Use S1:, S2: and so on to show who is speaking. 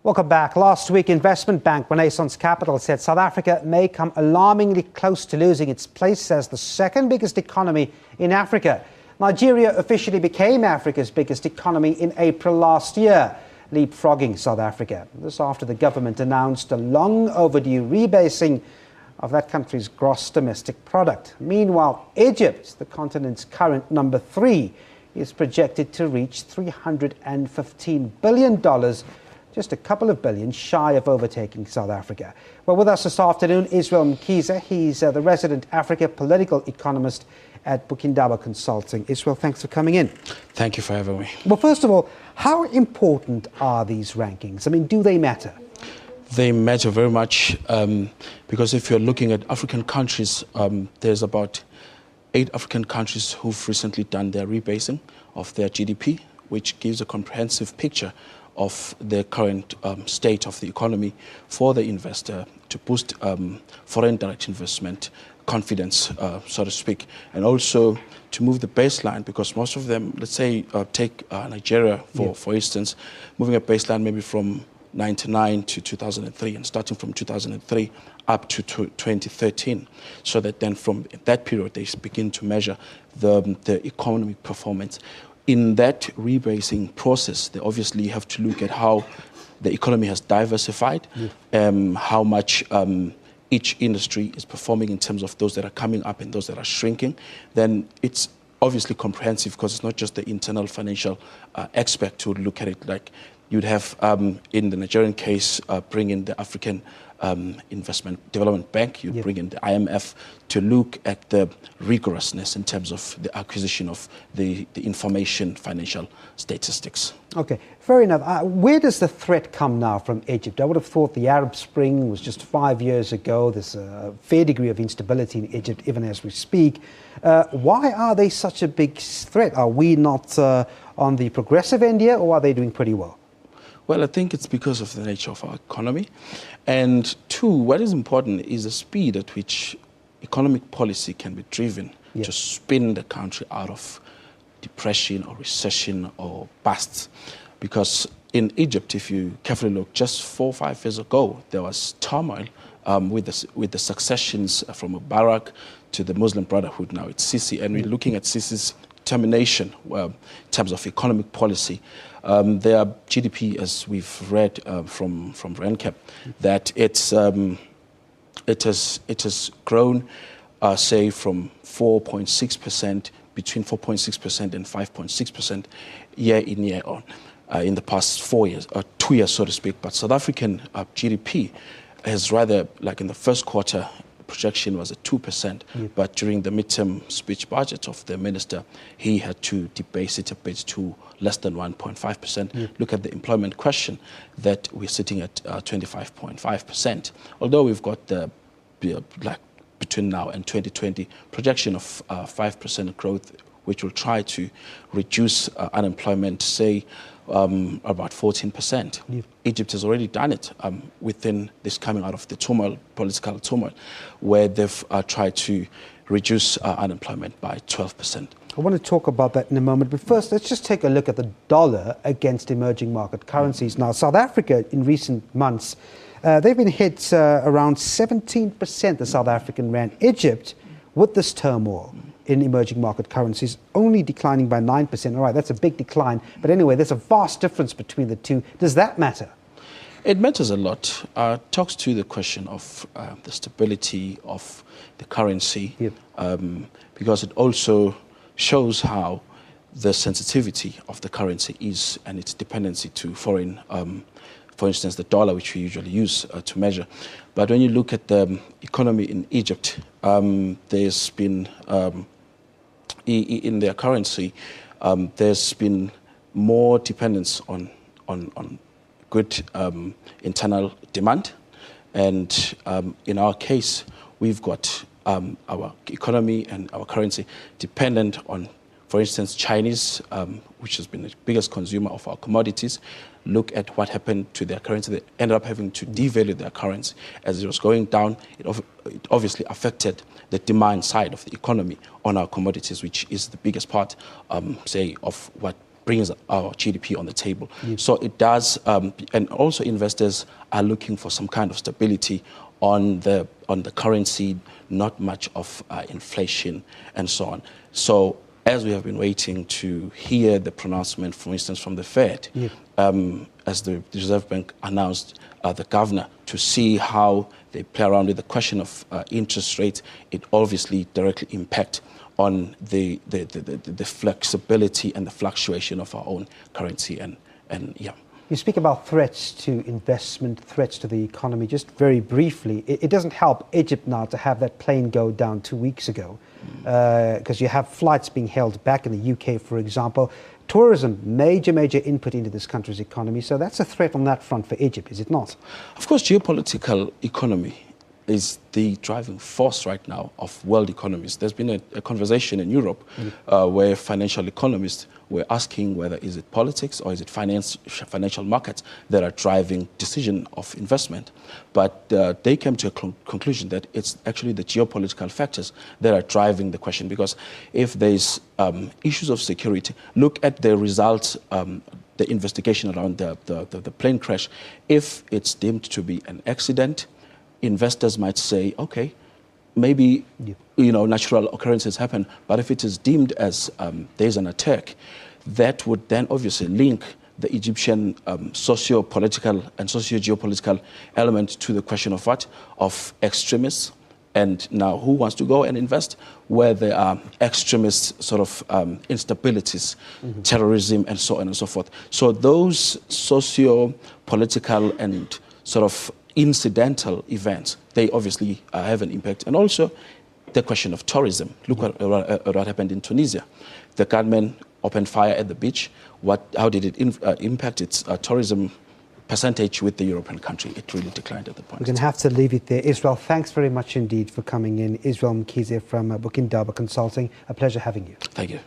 S1: Welcome back. Last week, investment bank Renaissance Capital said South Africa may come alarmingly close to losing its place as the second biggest economy in Africa. Nigeria officially became Africa's biggest economy in April last year, leapfrogging South Africa. This after the government announced a long overdue rebasing of that country's gross domestic product. Meanwhile, Egypt, the continent's current number 3, is projected to reach $315 billion, just a couple of billion shy of overtaking South Africa. Well, with us this afternoon, Israel Mkhize. He's the resident Africa political economist at Bukindaba Consulting. Israel, thanks for coming in.
S2: Thank you for having me.
S1: Well, first of all, how important are these rankings? I mean, do they matter?
S2: They matter very much because if you're looking at African countries, there's about 8 African countries who've recently done their rebasing of their GDP, which gives a comprehensive picture of the current state of the economy for the investor to boost foreign direct investment confidence, so to speak, and also to move the baseline, because most of them, let's say, take Nigeria, for instance, moving a baseline maybe from 1999 to 2003 and starting from 2003 up to 2013, so that then from that period they begin to measure the economic performance. In that rebasing process, they obviously have to look at how the economy has diversified, how much each industry is performing in terms of those that are coming up and those that are shrinking. Then it's obviously comprehensive because it's not just the internal financial aspect to look at it. Like you'd have, in the Nigerian case, bring in the African Investment Development Bank, you bring in the IMF to look at the rigorousness in terms of the acquisition of the information financial statistics.
S1: Okay, fair enough. Where does the threat come now from Egypt? I would have thought the Arab Spring was just 5 years ago. There's a fair degree of instability in Egypt, even as we speak. Why are they such a big threat? Are we not on the progressive end here, or are they doing pretty well?
S2: Well, I think it's because of the nature of our economy. And 2, what is important is the speed at which economic policy can be driven to spin the country out of depression or recession or bust. Because in Egypt, if you carefully look, just 4 or 5 years ago, there was turmoil with the successions from Mubarak to the Muslim Brotherhood. Now it's Sisi, and we're looking at Sisi's termination in terms of economic policy. Their GDP, as we've read from RenCap, that it has grown, say, from 4.6%, between 4.6% and 5.6% year in, year on, in the past 4 years, or 2 years, so to speak. But South African GDP has rather, like in the first quarter, projection was at 2%, but during the midterm speech budget of the minister, he had to debase it a bit to less than 1.5%. Look at the employment question, that we're sitting at 25.5%. Although we've got the, like between now and 2020, projection of 5% growth, which will try to reduce unemployment, say, about 14%. Egypt has already done it within this coming out of the turmoil, political turmoil, where they've tried to reduce unemployment by 12%.
S1: I want to talk about that in a moment, but first let's just take a look at the dollar against emerging market currencies. Now, South Africa in recent months, they've been hit around 17%, the South African rand. Egypt, with this turmoil in emerging market currencies, only declining by 9%. All right, that's a big decline. But anyway, there's a vast difference between the two. Does that matter?
S2: It matters a lot. Talks to the question of the stability of the currency, because it also shows how the sensitivity of the currency is and its dependency to foreign, for instance, the dollar, which we usually use to measure. But when you look at the economy in Egypt, there's been in their currency, there's been more dependence on good internal demand. And in our case, we've got our economy and our currency dependent on, for instance, Chinese, which has been the biggest consumer of our commodities. Look at what happened to their currency. They ended up having to devalue their currency. As it was going down, it obviously affected the demand side of the economy on our commodities, which is the biggest part, say, of what brings our GDP on the table. So it does, and also investors are looking for some kind of stability on the currency, not much of inflation and so on. So as we have been waiting to hear the pronouncement, for instance, from the Fed, as the Reserve Bank announced the governor, to see how they play around with the question of interest rates, it obviously directly impacts on the flexibility and the fluctuation of our own currency. And yeah.
S1: You speak about threats to investment, threats to the economy. Just very briefly, it doesn't help Egypt now to have that plane go down 2 weeks ago, because you have flights being held back in the UK, for example. Tourism, major input into this country's economy. So that's a threat on that front for Egypt, is it not?
S2: Of course, geopolitical economy is the driving force right now of world economies. There's been a conversation in Europe where financial economists were asking whether is it politics or is it financial markets that are driving decision of investment. But they came to a conclusion that it's actually the geopolitical factors that are driving the question, because if there's issues of security, look at the results, the investigation around the plane crash. If it's deemed to be an accident, investors might say, okay, maybe natural occurrences happen, but if it is deemed as there's an attack, that would then obviously link the Egyptian socio-political and socio-geopolitical element to the question of what? Of extremists. And now who wants to go and invest where there are extremist sort of instabilities, terrorism, and so on and so forth. So those socio-political and sort of incidental events, they obviously have an impact. And also the question of tourism. Look what happened in Tunisia. The government opened fire at the beach. How did it impact its tourism percentage with the European country? It really declined at the point.
S1: We're going to have to leave it there. Israel, thanks very much indeed for coming in. Israel Mkhize from Bukindaba Consulting. A pleasure having you.
S2: Thank you.